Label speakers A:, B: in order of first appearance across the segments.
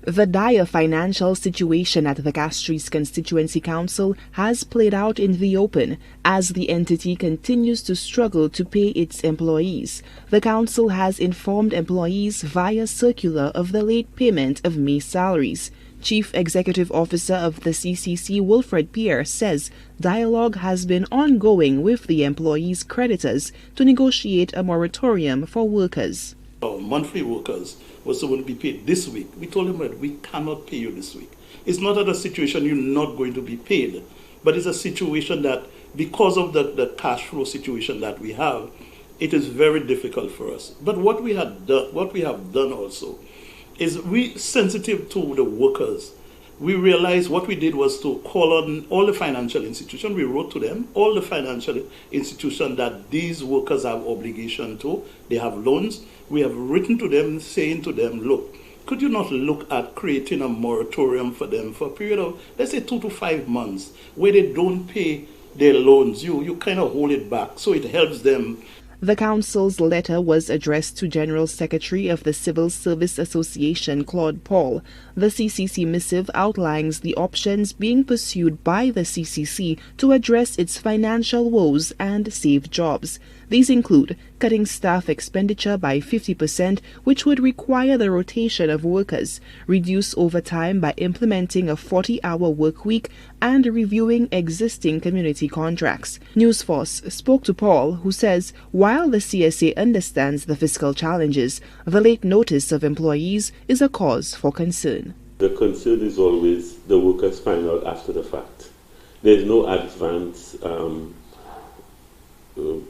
A: The dire financial situation at the Castries Constituency Council has played out in the open as the entity continues to struggle to pay its employees. The council has informed employees via circular of the late payment of May salaries. Chief Executive Officer of the CCC, Wilfred Pierre, says dialogue has been ongoing with the employees' creditors to negotiate a moratorium for workers.
B: Our monthly workers were supposed to be paid this week. We told them that we cannot pay you this week. It's not at a situation you're not going to be paid, but it's a situation that because of the cash flow situation that we have, it is very difficult for us. But what we have done also is we sensitive to the workers. We realized what we did was to call on all the financial institutions. We wrote to them, all the financial institutions that these workers have obligation to. They have loans. We have written to them saying to them, look, could you not look at creating a moratorium for them for a period of, let's say, 2 to 5 months, where they don't pay their loans. You kind of hold it back, so it helps them.
A: The council's letter was addressed to General Secretary of the Civil Service Association, Claude Paul. The CCC missive outlines the options being pursued by the CCC to address its financial woes and save jobs. These include cutting staff expenditure by 50%, which would require the rotation of workers, reduce overtime by implementing a 40-hour work week, and reviewing existing community contracts. Newsforce spoke to Paul, who says while the CSA understands the fiscal challenges, the late notice of employees is a cause for concern.
C: The concern is always the workers find out after the fact. There is no advance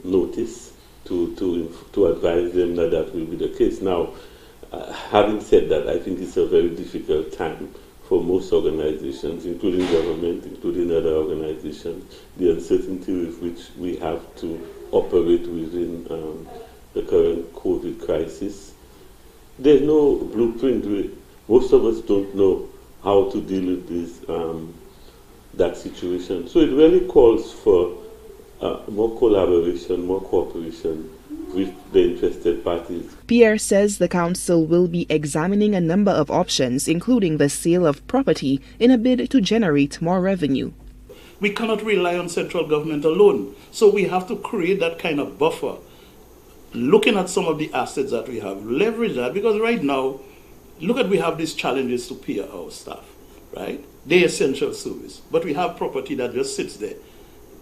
C: notice to advise them that that will be the case. Now, having said that, I think it's a very difficult time for most organizations, including government, including other organizations, the uncertainty with which we have to operate within the current COVID crisis. There's no blueprint. Most of us don't know how to deal with this, that situation. So it really calls for more collaboration, more cooperation with the interested parties.
A: Pierre says the council will be examining a number of options, including the sale of property, in a bid to generate more revenue.
B: We cannot rely on central government alone, so we have to create that kind of buffer. Looking at some of the assets that we have, leverage that, because right now, look at we have these challenges to pay our staff, right? They're essential service, but we have property that just sits there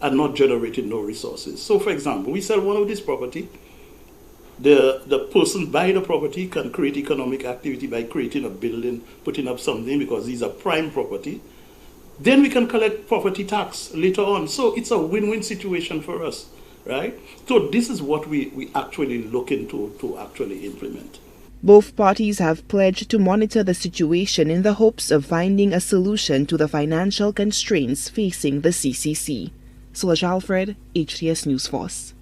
B: and not generating no resources. So, for example, we sell one of this property. The person buying the property can create economic activity by creating a building, putting up something, because these are prime property. Then we can collect property tax later on. So it's a win-win situation for us, right? So this is what we actually look into to actually implement.
A: Both parties have pledged to monitor the situation in the hopes of finding a solution to the financial constraints facing the CCC. Solange Alfred, HTS News Force.